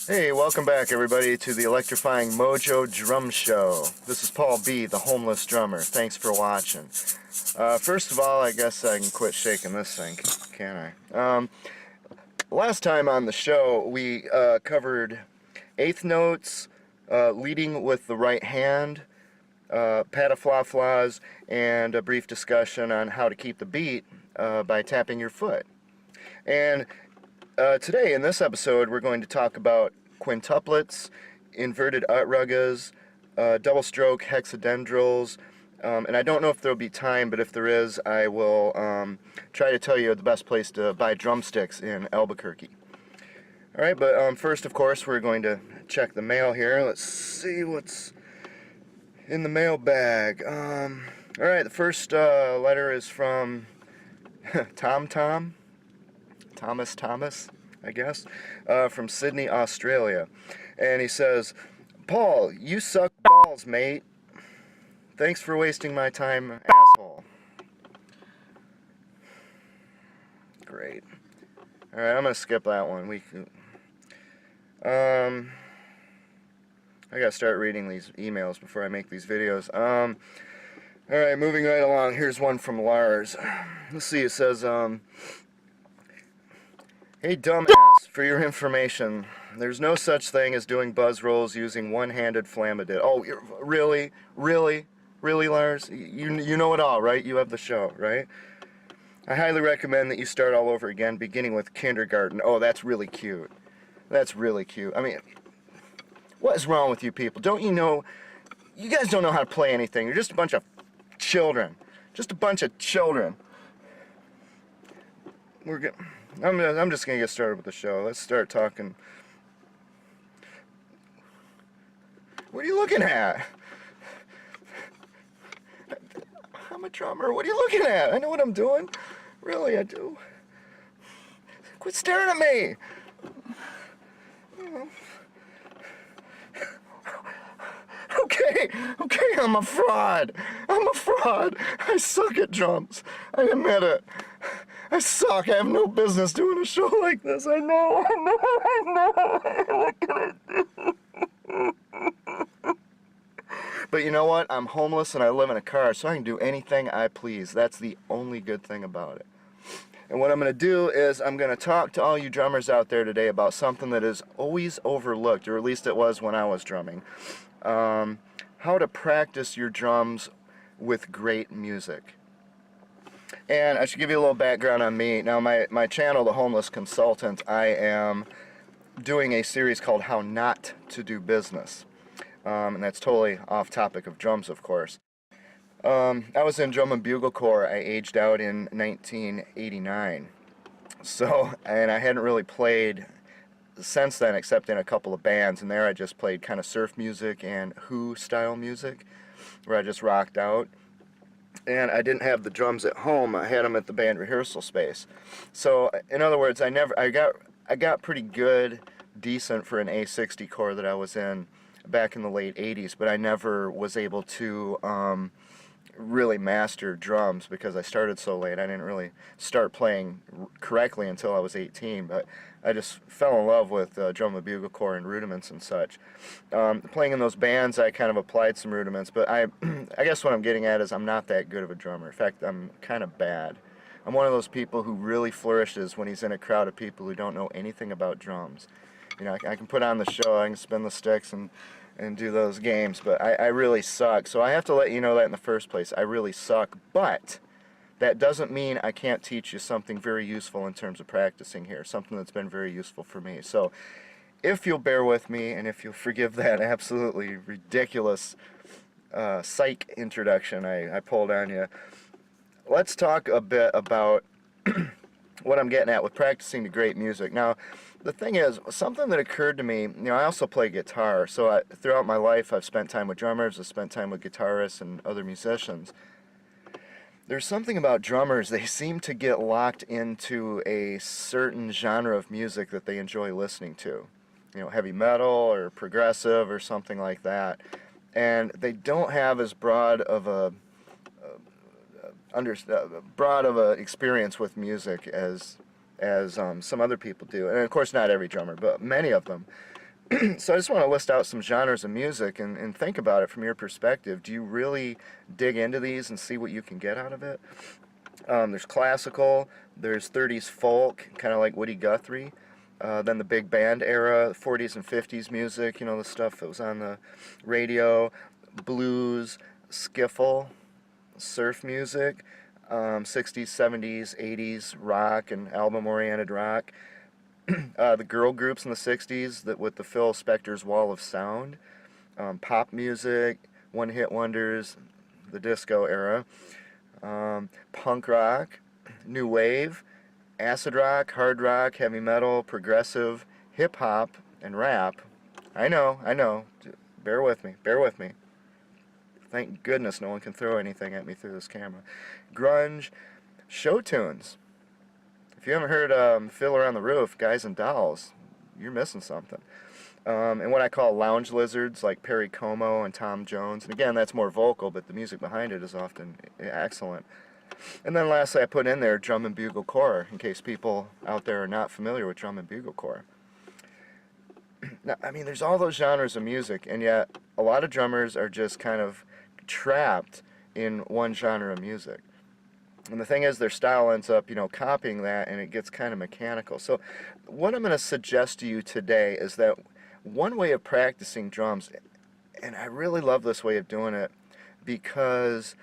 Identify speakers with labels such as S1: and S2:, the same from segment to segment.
S1: Hey, welcome back everybody to the electrifying Mojo Drum Show. This is Paul B, the homeless drummer. Thanks for watching. First of all, I guess I can quit shaking this thing, can't I? Last time on the show, we covered eighth notes, leading with the right hand, patafla-flas, and a brief discussion on how to keep the beat by tapping your foot. And today, in this episode, we're going to talk about quintuplets, inverted outruggas, double stroke hexadendrals, and I don't know if there'll be time, but if there is, I will try to tell you the best place to buy drumsticks in Albuquerque. Alright, but first, of course, we're going to check the mail here. Let's see what's in the mail bag. Alright, the first letter is from Thomas, I guess, from Sydney, Australia. And he says, "Paul, you suck balls, mate. Thanks for wasting my time, asshole." Great. Alright, I'm going to skip that one. I gotta start reading these emails before I make these videos. Alright, moving right along. Here's one from Lars. Let's see, it says, "Hey dumbass, for your information, there's no such thing as doing buzz rolls using one-handed flamadid." Oh, really? Really? Really, Lars? You know it all, right? You have the show, right? "I highly recommend that you start all over again, beginning with kindergarten." Oh, that's really cute. That's really cute. I mean, what is wrong with you people? Don't you know, you guys don't know how to play anything. You're just a bunch of children. Just a bunch of children. I'm just going to get started with the show. Let's start talking. What are you looking at? I'm a drummer. What are you looking at? I know what I'm doing. Really, I do. Quit staring at me. Okay, I'm a fraud. I'm a fraud. I suck at drums. I admit it. I suck. I have no business doing a show like this. I know. What can I do? But you know what? I'm homeless and I live in a car, so I can do anything I please. That's the only good thing about it. And what I'm going to do is I'm going to talk to all you drummers out there today about something that is always overlooked, or at least it was when I was drumming. How to practice your drums with great music. And I should give you a little background on me. Now, my channel, The Homeless Consultant, I am doing a series called How Not to Do Business. And that's totally off topic of drums, of course. I was in Drum and Bugle Corps. I aged out in 1989. And I hadn't really played since then except in a couple of bands, and there I just played kind of surf music and Who style music, where I just rocked out. And I didn't have the drums at home. I had them at the band rehearsal space. So in other words, I got pretty good, decent for an A60 corps that I was in back in the late 80s, but I never was able to really master drums because I started so late. I didn't really start playing correctly until I was 18, but I just fell in love with Drum and Bugle Corps and Rudiments and such. Playing in those bands, I kind of applied some rudiments, but I guess what I'm getting at is I'm not that good of a drummer. In fact, I'm kind of bad. I'm one of those people who really flourishes when he's in a crowd of people who don't know anything about drums. You know, I can put on the show, I can spin the sticks and do those games, but I really suck. So I have to let you know that in the first place. I really suck, but that doesn't mean I can't teach you something very useful in terms of practicing here, something that's been very useful for me. So if you'll bear with me, and if you'll forgive that absolutely ridiculous psych introduction I pulled on you, let's talk a bit about what I'm getting at with practicing the great music. Now, the thing is, something that occurred to me, you know, I also play guitar, so throughout my life I've spent time with drummers, I've spent time with guitarists and other musicians. There's something about drummers, they seem to get locked into a certain genre of music that they enjoy listening to. You know, heavy metal or progressive or something like that. And they don't have as broad of a experience with music as some other people do. And of course not every drummer, but many of them. So I just want to list out some genres of music and think about it from your perspective. Do you really dig into these and see what you can get out of it? There's classical, there's 30s folk, kind of like Woody Guthrie. Then the big band era, 40s and 50s music, you know, the stuff that was on the radio, blues, skiffle, surf music, 60s, 70s, 80s rock and album-oriented rock. The girl groups in the 60s that with the Phil Spector's Wall of Sound, pop music, one-hit wonders, the disco era, punk rock, new wave, acid rock, hard rock, heavy metal, progressive, hip-hop, and rap. I know, bear with me, bear with me. Thank goodness no one can throw anything at me through this camera. Grunge, show tunes. If you haven't heard Fiddler on the Roof, Guys and Dolls, you're missing something. And what I call lounge lizards like Perry Como and Tom Jones. And again, that's more vocal, but the music behind it is often excellent. And then lastly, I put in there drum and bugle corps, in case people out there are not familiar with drum and bugle corps. Now, I mean, there's all those genres of music, and yet a lot of drummers are just kind of trapped in one genre of music. And the thing is, their style ends up, you know, copying that, and it gets kind of mechanical. So what I'm going to suggest to you today is that one way of practicing drums, and I really love this way of doing it because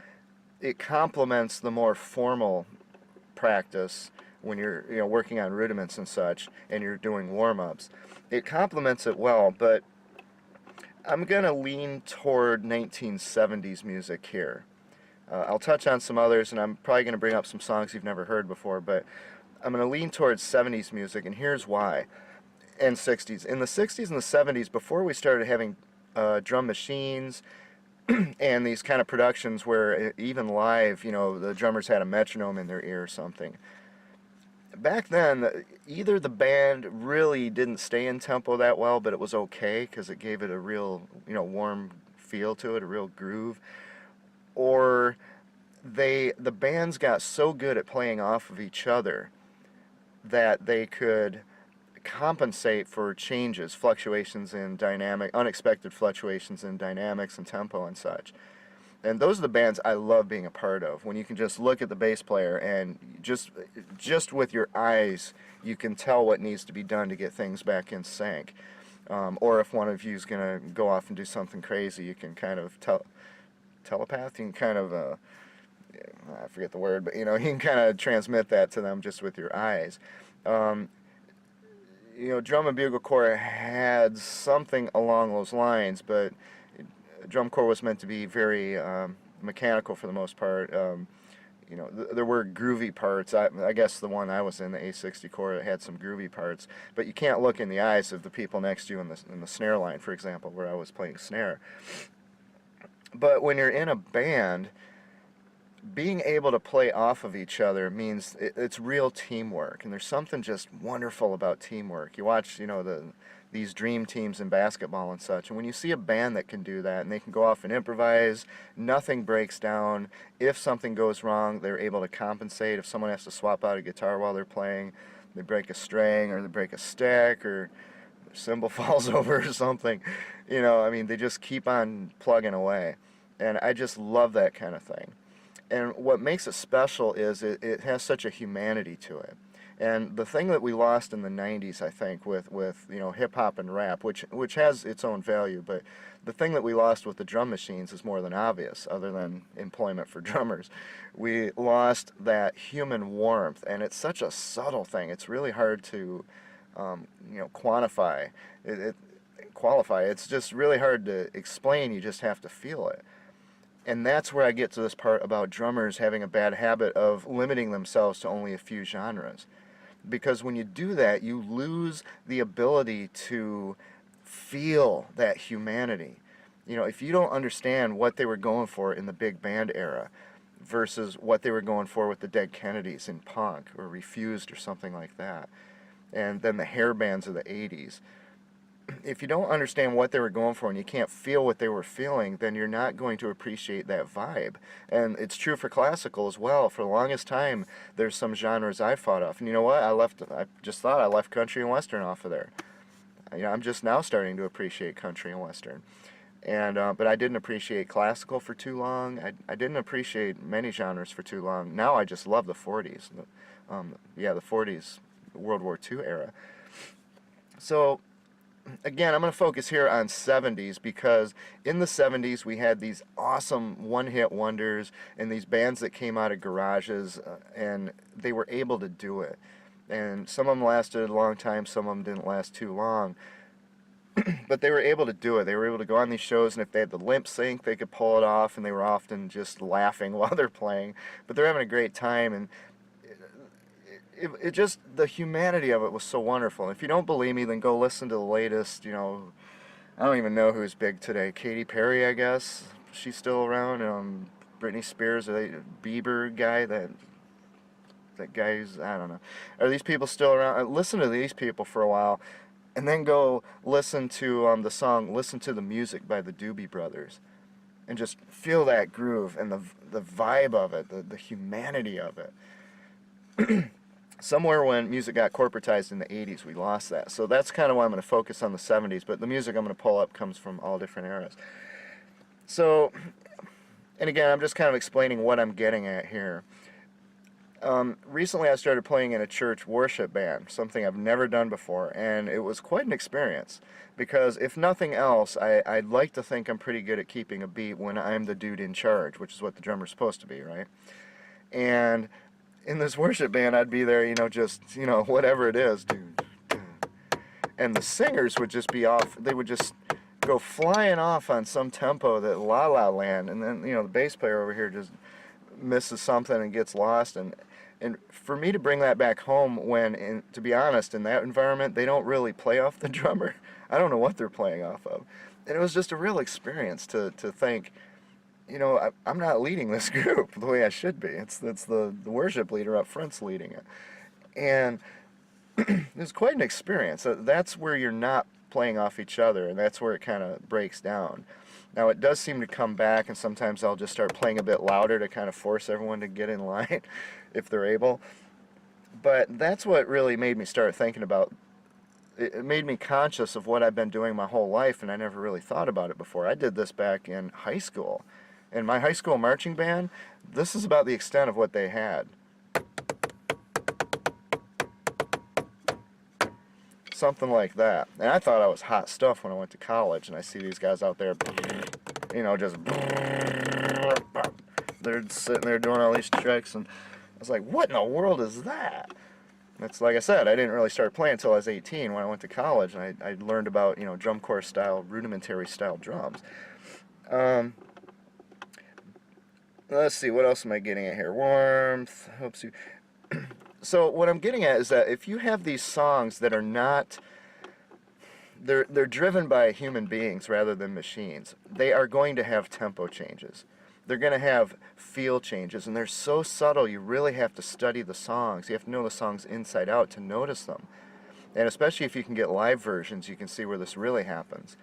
S1: it complements the more formal practice when you're, you know, working on rudiments and such, and you're doing warm-ups. It complements it well, but I'm going to lean toward 1970s music here. I'll touch on some others, and I'm probably going to bring up some songs you've never heard before, but I'm going to lean towards 70s music, and here's why. And 60s. In the 60s and the 70s, before we started having drum machines and these kind of productions where even live, you know, the drummers had a metronome in their ear or something. Back then, either the band really didn't stay in tempo that well, but it was okay because it gave it a real, you know, warm feel to it, a real groove, or the bands got so good at playing off of each other that they could compensate for changes, fluctuations in dynamic, unexpected fluctuations in dynamics and tempo and such. And those are the bands I love being a part of, when you can just look at the bass player and just with your eyes you can tell what needs to be done to get things back in sync. Or if one of you is going to go off and do something crazy, you can kind of telepath, you can kind of, I forget the word, but you know, you can kind of transmit that to them just with your eyes. You know, drum and bugle corps had something along those lines, but drum corps was meant to be very mechanical for the most part. You know, there were groovy parts. I guess the one I was in, the A60 corps, had some groovy parts, but you can't look in the eyes of the people next to you in the snare line, for example, where I was playing snare. But when you're in a band, being able to play off of each other means it's real teamwork, and there's something just wonderful about teamwork. You watch, you know, these dream teams in basketball and such, and when you see a band that can do that, and they can go off and improvise, nothing breaks down. If something goes wrong, they're able to compensate. If someone has to swap out a guitar while they're playing, they break a string, or they break a stick, or their cymbal falls over or something. You know, I mean, they just keep on plugging away, and I just love that kind of thing. And what makes it special is it has such a humanity to it. And the thing that we lost in the 90s, I think, with you know, hip-hop and rap, which has its own value, but the thing that we lost with the drum machines is more than obvious, other than employment for drummers. We lost that human warmth, and it's such a subtle thing. It's really hard to, you know, qualify. It's just really hard to explain. You just have to feel it. And that's where I get to this part about drummers having a bad habit of limiting themselves to only a few genres. Because when you do that, you lose the ability to feel that humanity. You know, if you don't understand what they were going for in the big band era versus what they were going for with the Dead Kennedys in punk or Refused or something like that, and then the hair bands of the 80s, if you don't understand what they were going for and you can't feel what they were feeling, then you're not going to appreciate that vibe. And it's true for classical as well. For the longest time, there's some genres I fought off. And you know what? I just thought I left country and western off of there. You know, I'm just now starting to appreciate country and western. And but I didn't appreciate classical for too long. I didn't appreciate many genres for too long. Now I just love the 40s. Yeah, the 40s, World War II era. So again, I'm going to focus here on 70s because in the 70s we had these awesome one-hit wonders and these bands that came out of garages and they were able to do it. And some of them lasted a long time, some of them didn't last too long. But they were able to do it. They were able to go on these shows, and if they had the lip sync, they could pull it off, and they were often just laughing while they're playing. But they're having a great time, and it just, the humanity of it was so wonderful. And if you don't believe me, then go listen to the latest, you know, I don't even know who's big today. Katy Perry, I guess. She's still around. Britney Spears, the Bieber guy, that guy's, I don't know. Are these people still around? Listen to these people for a while. And then go listen to the song "Listen to the Music" by the Doobie Brothers, and just feel that groove and the vibe of it, the humanity of it. Somewhere when music got corporatized in the 80s, we lost that. So that's kind of why I'm going to focus on the 70s. But the music I'm going to pull up comes from all different eras. So, and again, I'm just kind of explaining what I'm getting at here. Recently I started playing in a church worship band, something I've never done before, and it was quite an experience, because if nothing else, I'd like to think I'm pretty good at keeping a beat when I'm the dude in charge, which is what the drummer's supposed to be, right? And in this worship band, I'd be there, you know, just, you know, whatever it is, dude, and the singers would just be off, they would just go flying off on some tempo that La La Land, and then, you know, the bass player over here just misses something and gets lost, and for me to bring that back home when, to be honest, in that environment, they don't really play off the drummer. I don't know what they're playing off of. And it was just a real experience to think, you know, I'm not leading this group the way I should be. It's the worship leader up front's leading it. And it was quite an experience. That's where you're not playing off each other, and that's where it kind of breaks down. Now it does seem to come back, and sometimes I'll just start playing a bit louder to kind of force everyone to get in line if they're able. But that's what really made me start thinking about, it made me conscious of what I've been doing my whole life, and I never really thought about it before. I did this back in high school. In my high school marching band, this is about the extent of what they had. Something like that. And I thought I was hot stuff when I went to college, and I see these guys out there, you know, just they're sitting there doing all these tricks, and I was like, what in the world is that? That's, like I said, I didn't really start playing until I was 18 when I went to college, and I learned about, you know, drum corps style, rudimentary style drums. Let's see, what else am I getting at here? Warmth, hopes you... So what I'm getting at is that if you have these songs that are not, they're driven by human beings rather than machines, they are going to have tempo changes. They're going to have feel changes, and they're so subtle you really have to study the songs. You have to know the songs inside out to notice them. And especially if you can get live versions, you can see where this really happens.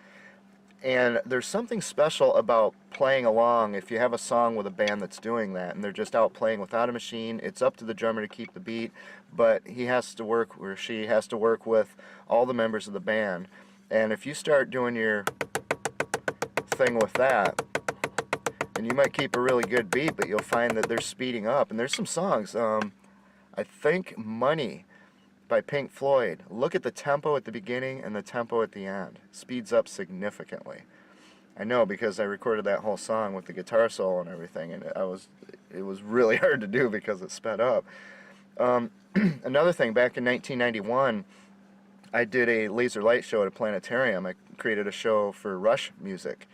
S1: And there's something special about playing along if you have a song with a band that's doing that and they're just out playing without a machine. It's up to the drummer to keep the beat, but he has to work, or she has to work with all the members of the band. And if you start doing your thing with that, and you might keep a really good beat, but you'll find that they're speeding up. And there's some songs, I think Money by Pink Floyd. Look at the tempo at the beginning and the tempo at the end. Speeds up significantly. I know, because I recorded that whole song with the guitar solo and everything, and it was really hard to do because it sped up. Another thing, back in 1991, I did a laser light show at a planetarium. I created a show for Rush music.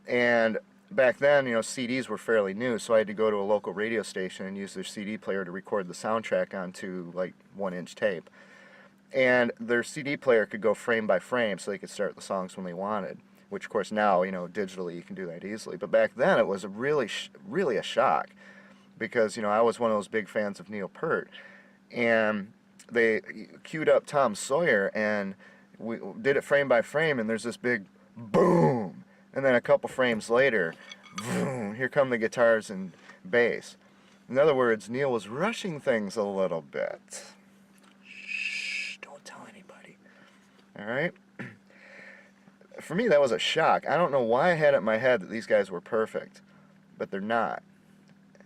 S1: And back then, you know, CDs were fairly new, so I had to go to a local radio station and use their CD player to record the soundtrack onto, like, 1-inch tape. And their CD player could go frame by frame, so they could start the songs when they wanted, which, of course, now, you know, digitally you can do that easily. But back then, it was really a shock, because, you know, I was one of those big fans of Neil Peart, and they queued up Tom Sawyer, and we did it frame by frame, and there's this big boom. And then a couple frames later, boom, here come the guitars and bass. In other words, Neil was rushing things a little bit. Shh, don't tell anybody. Alright? for me, that was a shock. I don't know why I had it in my head that these guys were perfect, but they're not.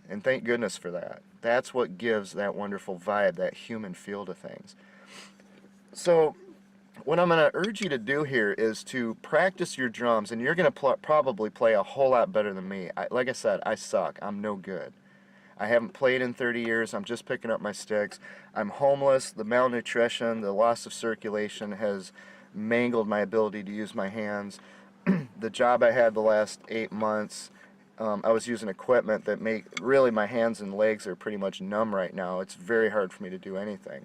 S1: And thank goodness for that. That's what gives that wonderful vibe, that human feel to things. So what I'm going to urge you to do here is to practice your drums, and you're going to probably play a whole lot better than me. Like I said, I suck. I'm no good. I haven't played in 30 years. I'm just picking up my sticks. I'm homeless. The malnutrition, the loss of circulation has mangled my ability to use my hands. The job I had the last 8 months, I was using equipment that really my hands and legs are pretty much numb right now. It's very hard for me to do anything.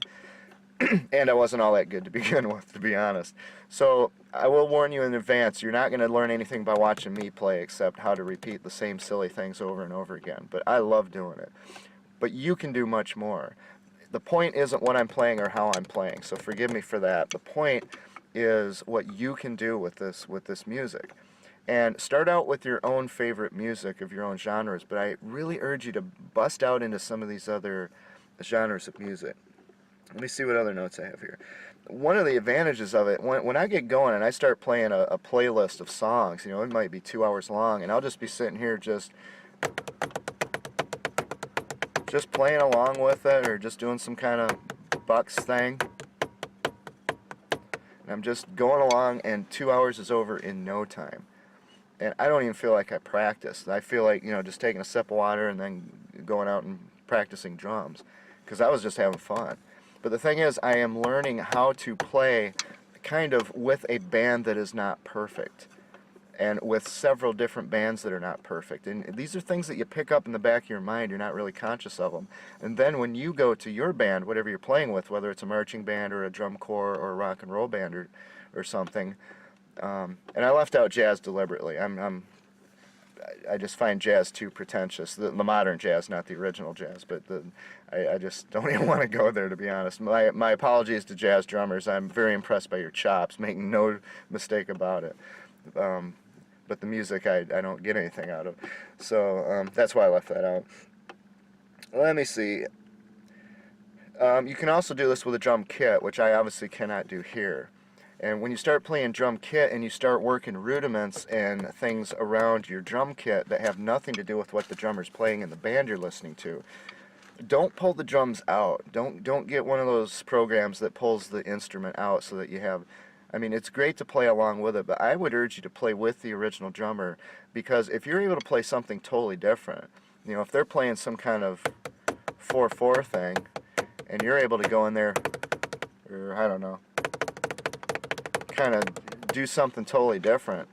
S1: And I wasn't all that good to begin with, to be honest. So I will warn you in advance, you're not going to learn anything by watching me play except how to repeat the same silly things over and over again. But I love doing it. But you can do much more. The point isn't what I'm playing or how I'm playing, so forgive me for that. The point is what you can do with this music. And start out with your own favorite music of your own genres, but I really urge you to bust out into some of these other genres of music. Let me see what other notes I have here. One of the advantages of it, when I get going and I start playing a playlist of songs, you know, it might be 2 hours long, and I'll just be sitting here just playing along with it, or just doing some kind of Bucks thing. And I'm just going along, and 2 hours is over in no time. And I don't even feel like I practiced. I feel like, you know, just taking a sip of water and then going out and practicing drums, because I was just having fun. But the thing is, I am learning how to play kind of with a band that is not perfect, and with several different bands that are not perfect. And these are things that you pick up in the back of your mind. You're not really conscious of them. And then when you go to your band, whatever you're playing with, whether it's a marching band or a drum corps or a rock and roll band or something, and I left out jazz deliberately. I just find jazz too pretentious. The modern jazz, not the original jazz, but I just don't even want to go there, to be honest. My apologies to jazz drummers. I'm very impressed by your chops, making no mistake about it. But the music I don't get anything out of. So that's why I left that out. Let me see. You can also do this with a drum kit, which I obviously cannot do here. And when you start playing drum kit and you start working rudiments and things around your drum kit that have nothing to do with what the drummer's playing in the band you're listening to, don't pull the drums out. Don't get one of those programs that pulls the instrument out so that you have... I mean, it's great to play along with it, but I would urge you to play with the original drummer, because if you're able to play something totally different, you know, if they're playing some kind of 4/4 thing, and you're able to go in there, or I don't know, kind of do something totally different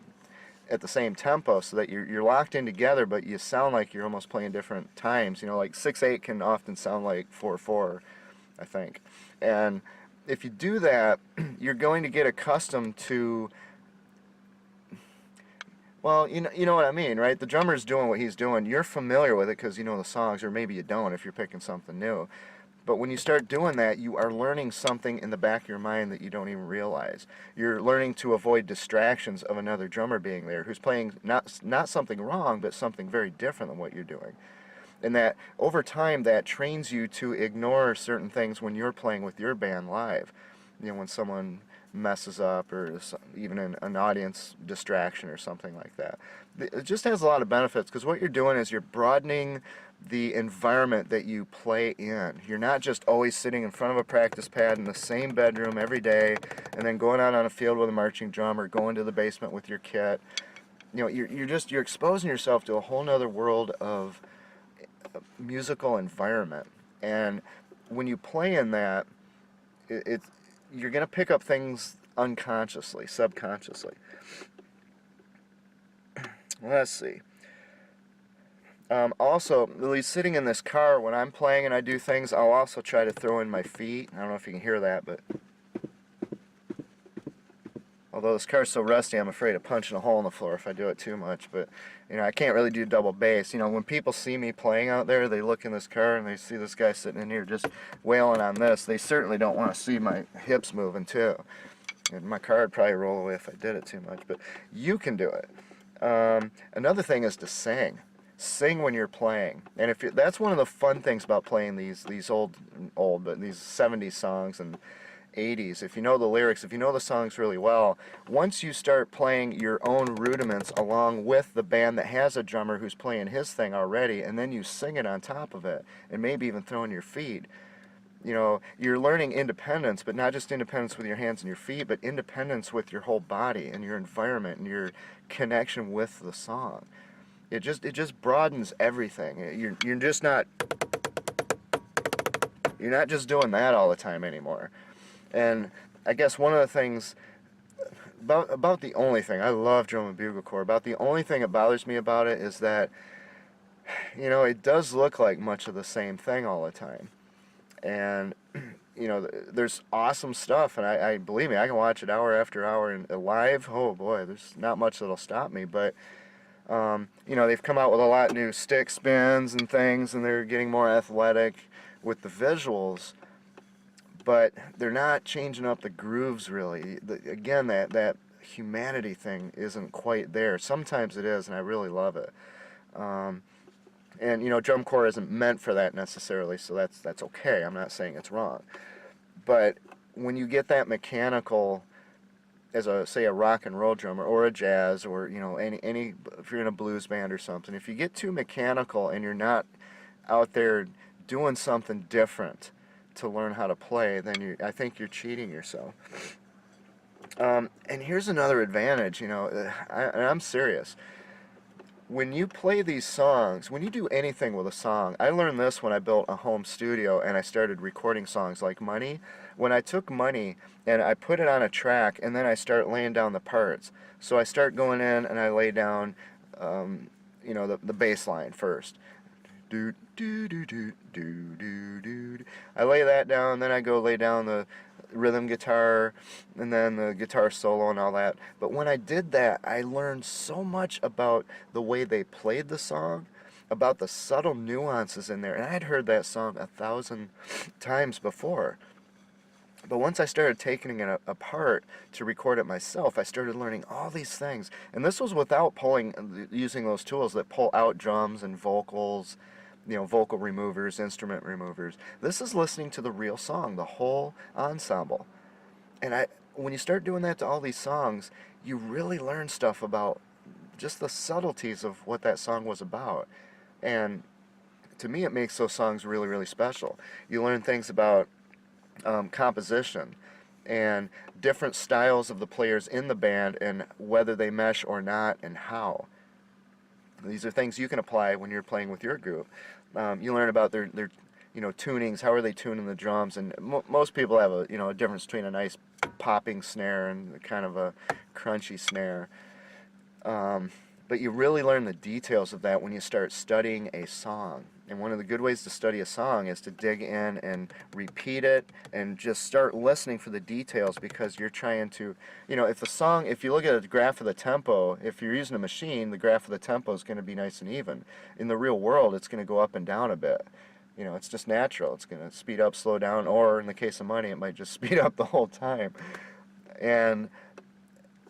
S1: at the same tempo, so that you're locked in together, but you sound like you're almost playing different times. You know, like 6/8 can often sound like 4/4, I think. And if you do that, you're going to get accustomed to, well, you know what I mean, right? The drummer's doing what he's doing. You're familiar with it because you know the songs, or maybe you don't if you're picking something new. But when you start doing that, you are learning something in the back of your mind that you don't even realize. You're learning to avoid distractions of another drummer being there who's playing not something wrong, but something very different than what you're doing. And that over time, that trains you to ignore certain things when you're playing with your band live. You know, when someone messes up, or even an audience distraction or something like that. It just has a lot of benefits, because what you're doing is you're broadening the environment that you play in. You're not just always sitting in front of a practice pad in the same bedroom every day, and then going out on a field with a marching drum, or going to the basement with your kit. You know, you're exposing yourself to a whole nother world of musical environment, and when you play in that, you're going to pick up things unconsciously, subconsciously. Let's see. Also, at least sitting in this car when I'm playing and I do things, I'll also try to throw in my feet. I don't know if you can hear that, but although this car's so rusty, I'm afraid of punching a hole in the floor if I do it too much. But, you know, I can't really do double bass. You know, when people see me playing out there, they look in this car and they see this guy sitting in here just wailing on this. They certainly don't want to see my hips moving too. And my car would probably roll away if I did it too much. But you can do it. Another thing is to sing. Sing when you're playing. And that's one of the fun things about playing these old but these 70s songs, 80s, if you know the lyrics, if you know the songs really well, once you start playing your own rudiments along with the band that has a drummer who's playing his thing already, and then you sing it on top of it, and maybe even throw in your feet, you know, you're learning independence, but not just independence with your hands and your feet, but independence with your whole body and your environment and your connection with the song. It just broadens everything. You're just not, you're not just doing that all the time anymore. And I guess one of the things about the only thing, I love drum and bugle corps, about the only thing that bothers me about it is that, you know, it does look like much of the same thing all the time. And you know, there's awesome stuff, and I believe me, I can watch it hour after hour and live. Oh boy, there's not much that'll stop me. But you know, they've come out with a lot of new stick spins and things, and they're getting more athletic with the visuals. But they're not changing up the grooves really. Again, that humanity thing isn't quite there. Sometimes it is, and I really love it. And you know, drum corps isn't meant for that necessarily, so that's okay. I'm not saying it's wrong. But when you get that mechanical, as a say a rock and roll drummer or a jazz, or you know, any if you're in a blues band or something, if you get too mechanical and you're not out there doing something different to learn how to play, then I think you're cheating yourself. And here's another advantage, you know, and I'm serious. When you play these songs, when you do anything with a song, I learned this when I built a home studio and I started recording songs like Money. When I took Money and I put it on a track, and then I start laying down the parts. So I start going in and I lay down, you know, the bass line first. Do do do do do do do. I lay that down, then I go lay down the rhythm guitar, and then the guitar solo and all that. But when I did that, I learned so much about the way they played the song, about the subtle nuances in there. And I'd heard that song 1,000 times before. But once I started taking it apart to record it myself, I started learning all these things. And this was without using those tools that pull out drums and vocals, you know, vocal removers, instrument removers. This is listening to the real song, the whole ensemble. And when you start doing that to all these songs, you really learn stuff about just the subtleties of what that song was about. And to me, it makes those songs really, really special. You learn things about composition and different styles of the players in the band and whether they mesh or not and how. These are things you can apply when you're playing with your group. You learn about their you know, tunings. How are they tuning the drums? And most people have a, you know, a difference between a nice popping snare and kind of a crunchy snare. But you really learn the details of that when you start studying a song. And one of the good ways to study a song is to dig in and repeat it and just start listening for the details, because you're trying to, you know, if you look at a graph of the tempo, if you're using a machine, the graph of the tempo is going to be nice and even. In the real world, it's going to go up and down a bit. You know, it's just natural. It's going to speed up, slow down, or in the case of Money, it might just speed up the whole time. And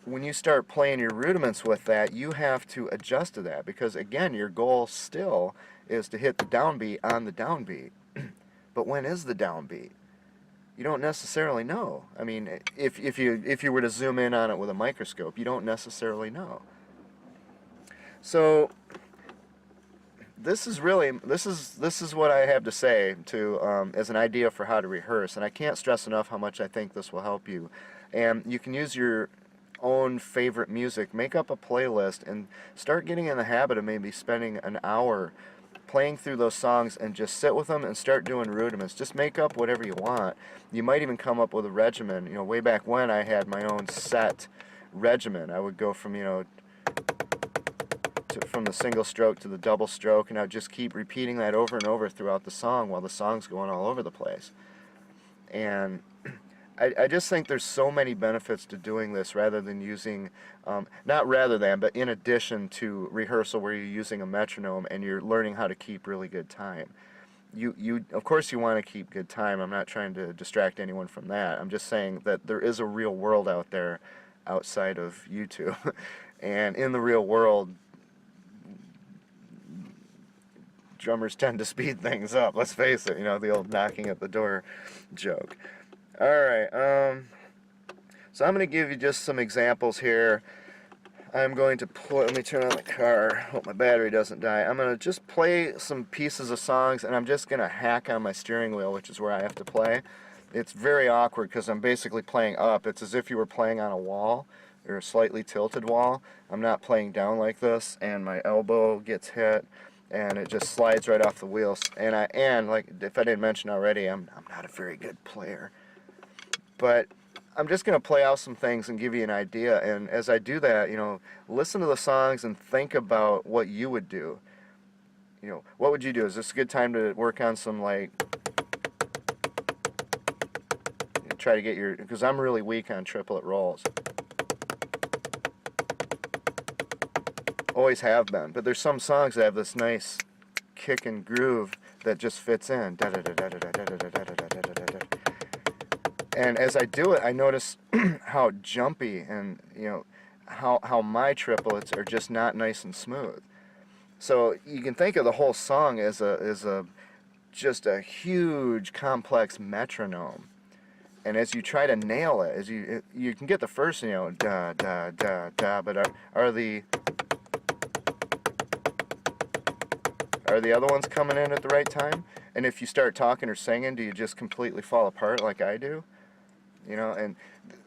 S1: when you start playing your rudiments with that, you have to adjust to that, because again, your goal still is to hit the downbeat on the downbeat. But when is the downbeat? You don't necessarily know. I mean, if you were to zoom in on it with a microscope, you don't necessarily know. So this is what I have to say to as an idea for how to rehearse, and I can't stress enough how much I think this will help you. And you can use your own favorite music, make up a playlist, and start getting in the habit of maybe spending an hour playing through those songs and just sit with them and start doing rudiments. Just make up whatever you want. You might even come up with a regimen. You know, way back when I had my own set regimen. I would go from, you know, from the single stroke to the double stroke, and I would just keep repeating that over and over throughout the song while the song's going all over the place. And I just think there's so many benefits to doing this rather than using, not rather than, but in addition to rehearsal where you're using a metronome and you're learning how to keep really good time. Of course you want to keep good time. I'm not trying to distract anyone from that. I'm just saying that there is a real world out there outside of YouTube. And in the real world, drummers tend to speed things up. Let's face it, you know, the old knocking at the door joke. Alright, so I'm going to give you just some examples here. I'm going to let me turn on the car, hope my battery doesn't die. I'm going to just play some pieces of songs, and I'm just going to hack on my steering wheel, which is where I have to play. It's very awkward because I'm basically playing up. It's as if you were playing on a wall, or a slightly tilted wall. I'm not playing down like this, and my elbow gets hit, and it just slides right off the wheels. And like if I didn't mention already, I'm not a very good player. But I'm just going to play out some things and give you an idea, and as I do that, you know, listen to the songs and think about what you would do. You know, what would you do? Is this a good time to work on some, like, try to get your, because I'm really weak on triplet rolls. Always have been, but there's some songs that have this nice kick and groove that just fits in. And as I do it, I notice how jumpy and, you know, how my triplets are just not nice and smooth. So you can think of the whole song as just a huge complex metronome. And as you try to nail it, as you can get the first, you know, da da da da, but are the other ones coming in at the right time? And if you start talking or singing, do you just completely fall apart like I do? You know, and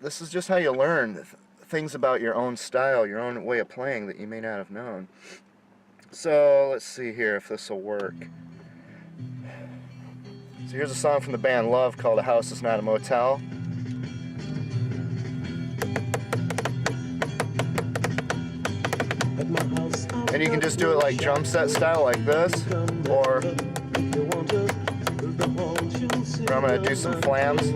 S1: this is just how you learn things about your own style, your own way of playing that you may not have known. So let's see here if this will work. So here's a song from the band Love called "A House Is Not a Motel." And you can just do it like drum set style like this, or I'm going to do some flams.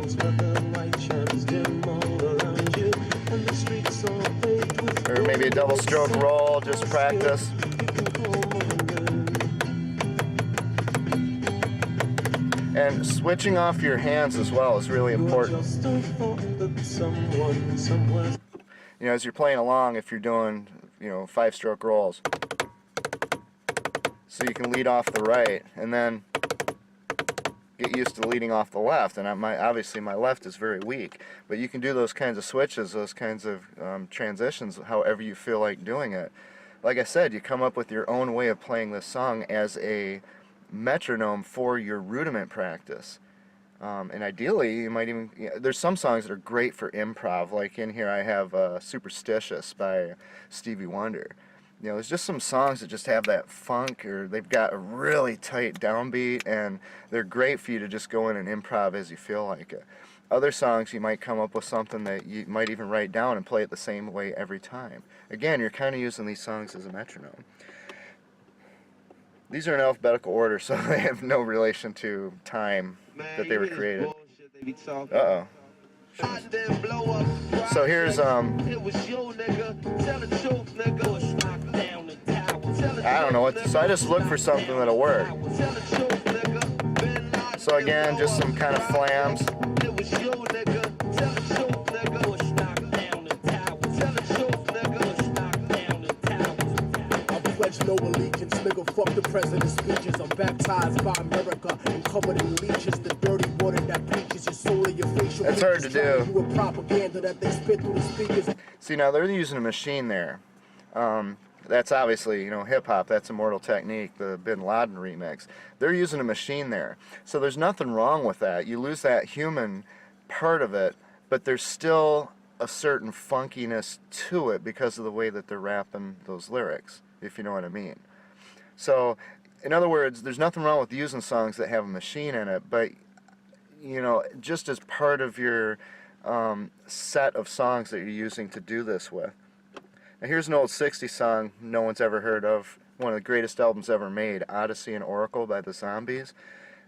S1: Or maybe a double stroke roll, just practice. And switching off your hands as well is really important. You know, as you're playing along, if you're doing, you know, 5-stroke rolls. So you can lead off the right, and then get used to leading off the left. And obviously my left is very weak, but you can do those kinds of switches, those kinds of transitions, however you feel like doing it. Like I said, you come up with your own way of playing this song as a metronome for your rudiment practice. And ideally, you might even, there's some songs that are great for improv, like in here I have Superstitious by Stevie Wonder. You know, there's just some songs that just have that funk, or they've got a really tight downbeat, and they're great for you to just go in and improv as you feel like it. Other songs, you might come up with something that you might even write down and play it the same way every time. Again, you're kind of using these songs as a metronome. These are in alphabetical order, so they have no relation to time that they were created. Uh-oh. So here's, I don't know what, so I just look for something that'll work. So again, just some kind of flams.
S2: No allegiance, nigga, fuck the president's speeches. I'm baptized by America and covered in leeches. The dirty water that bleaches your soul and your facial.
S1: That's hard to do.
S2: Propaganda that they spit through the speakers.
S1: See, now they're using a machine there. That's obviously, you know, hip-hop. That's Immortal technique, the Bin Laden remix. They're using a machine there. So there's nothing wrong with that. You lose that human part of it, but there's still a certain funkiness to it because of the way that they're rapping those lyrics, if you know what I mean. So, in other words, there's nothing wrong with using songs that have a machine in it, but, you know, just as part of your set of songs that you're using to do this with. Now here's an old 60s song no one's ever heard of, one of the greatest albums ever made, Odyssey and Oracle by the Zombies.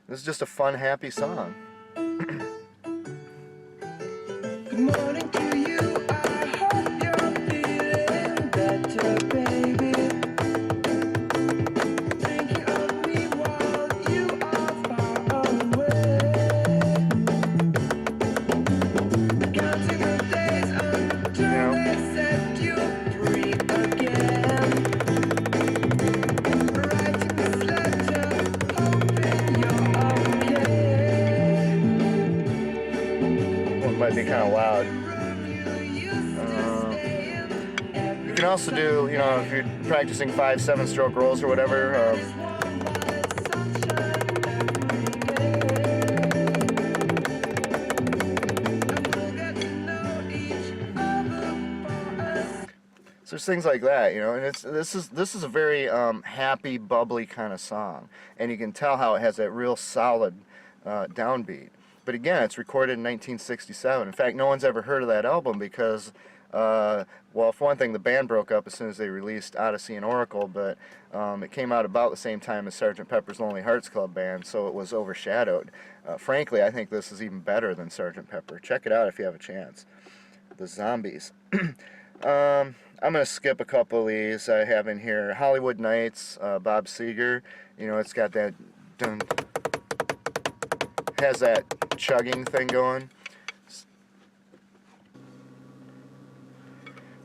S1: This is just a fun, happy song.
S3: Good morning to you, I hope you're feeling better, baby. Thinking of me while you are far away. Counting the days until they set you free again. Writing this letter, hoping you're okay.
S1: might be kind of loud. You can also do, you know, if you're practicing 5-7 stroke rolls or whatever. So there's things like that, you know, and this is a very happy, bubbly kind of song, and you can tell how it has that real solid downbeat. But again, it's recorded in 1967. In fact, no one's ever heard of that album because, well, for one thing, the band broke up as soon as they released Odyssey and Oracle, but it came out about the same time as Sgt. Pepper's Lonely Hearts Club Band, so it was overshadowed. Frankly, I think this is even better than Sgt. Pepper. Check it out if you have a chance. The Zombies. I'm going to skip a couple of these I have in here. Hollywood Nights, Bob Seger. You know, it's got that dun, has that chugging thing going.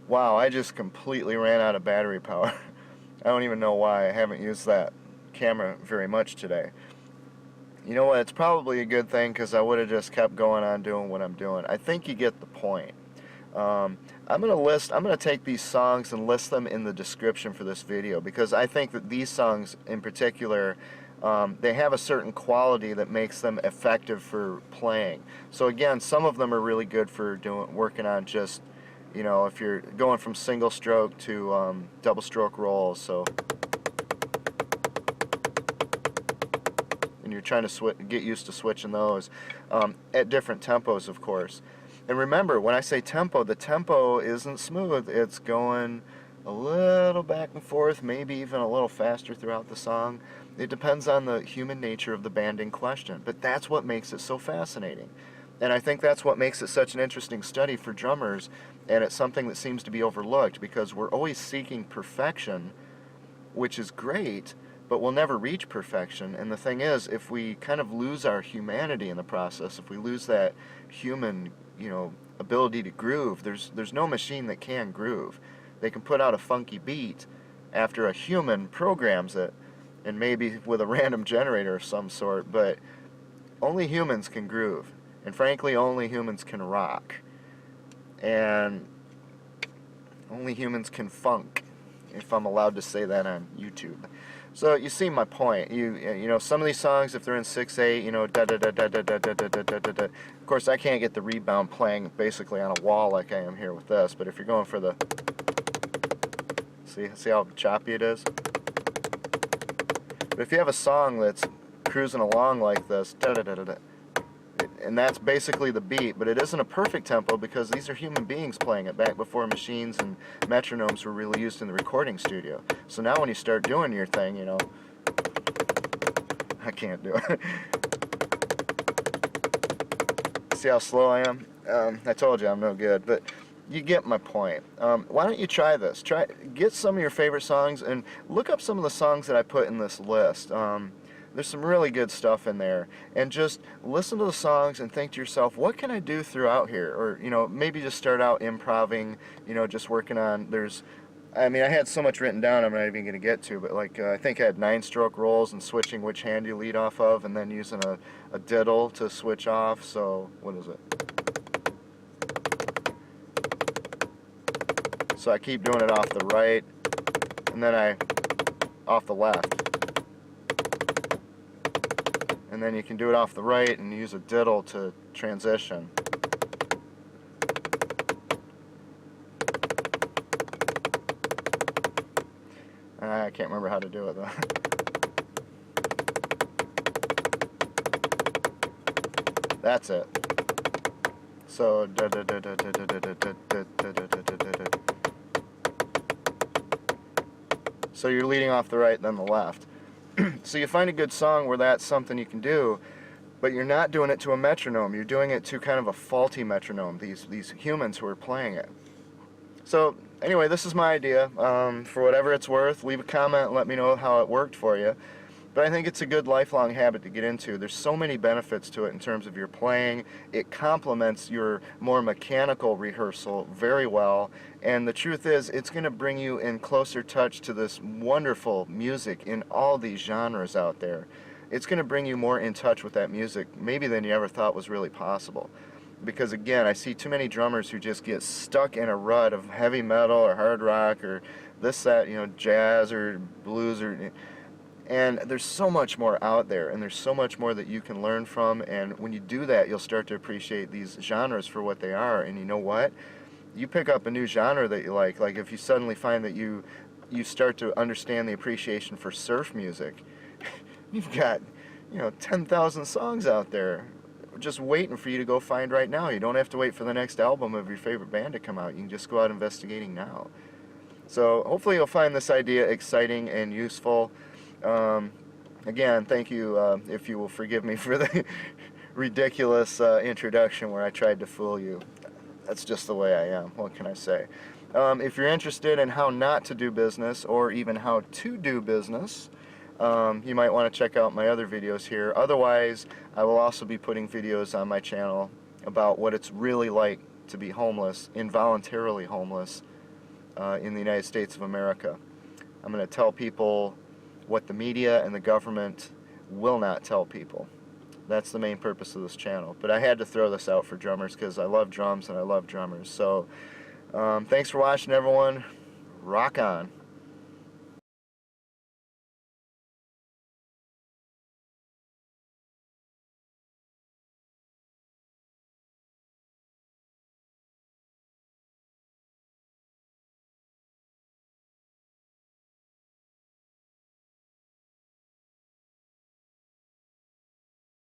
S1: Wow, I just completely ran out of battery power. I don't even know why. I haven't used that camera very much today. You know what, it's probably a good thing because I would have just kept going on doing what I'm doing. I think you get the point. I'm going to take these songs and list them in the description for this video because I think that these songs in particular, they have a certain quality that makes them effective for playing. So again, some of them are really good for working on just, you know, if you're going from single stroke to double stroke rolls, so, and you're trying to get used to switching those at different tempos, of course. And remember, when I say tempo, the tempo isn't smooth. It's going a little back and forth, maybe even a little faster throughout the song. It depends on the human nature of the band in question. But that's what makes it so fascinating. And I think that's what makes it such an interesting study for drummers. And it's something that seems to be overlooked because we're always seeking perfection, which is great, but we'll never reach perfection. And the thing is, if we kind of lose our humanity in the process, if we lose that human, you know, ability to groove, there's no machine that can groove. They can put out a funky beat after a human programs it, and maybe with a random generator of some sort, but only humans can groove. And frankly, only humans can rock. And only humans can funk, if I'm allowed to say that on YouTube. So you see my point. You know, some of these songs, if they're in 6/8, you know, da da da da da da da da da da da da. Of course, I can't get the rebound playing basically on a wall like I am here with this. But if you're going for the, see how choppy it is. But if you have a song that's cruising along like this, da da da da da, and that's basically the beat, but it isn't a perfect tempo because these are human beings playing it back before machines and metronomes were really used in the recording studio. So now when you start doing your thing, you know, I can't do it. See how slow I am? I told you I'm no good, but you get my point. Why don't you try this? Get some of your favorite songs and look up some of the songs that I put in this list. There's some really good stuff in there, and just listen to the songs and think to yourself, what can I do throughout here? Or, you know, maybe just start out improving, you know, just working on, I mean, I had so much written down I'm not even going to get to, but like, I think I had 9-stroke rolls and switching which hand you lead off of, and then using a diddle to switch off, so, what is it? So I keep doing it off the right, and then off the left. And then you can do it off the right and use a diddle to transition. I can't remember how to do it though. That's it. So so you're leading off the right, then the left. So you find a good song where that's something you can do, but you're not doing it to a metronome. You're doing it to kind of a faulty metronome, these humans who are playing it. So anyway, this is my idea. For whatever it's worth, leave a comment and let me know how it worked for you. But I think it's a good lifelong habit to get into. There's so many benefits to it in terms of your playing. It complements your more mechanical rehearsal very well. And the truth is, it's going to bring you in closer touch to this wonderful music in all these genres out there. It's going to bring you more in touch with that music, maybe than you ever thought was really possible. because again, I see too many drummers who just get stuck in a rut of heavy metal or hard rock or this, that, you know, jazz or blues, and there's so much more out there, and there's so much more that you can learn from, and when you do that, you'll start to appreciate these genres for what they are. And you know what? You pick up a new genre that you like if you suddenly find that you start to understand the appreciation for surf music, you've got, you know, 10,000 songs out there just waiting for you to go find right now. You don't have to wait for the next album of your favorite band to come out. You can just go out investigating now. So hopefully you'll find this idea exciting and useful. Again, thank you, if you will forgive me for the ridiculous introduction where I tried to fool you. That's just the way I am. What can I say? If you're interested in how not to do business, or even how to do business, you might want to check out my other videos here. Otherwise, I will also be putting videos on my channel about what it's really like to be homeless, involuntarily homeless, in the United States of America. I'm going to tell people what the media and the government will not tell people. That's the main purpose of this channel. But I had to throw this out for drummers because I love drums and I love drummers. So thanks for watching, everyone. Rock on.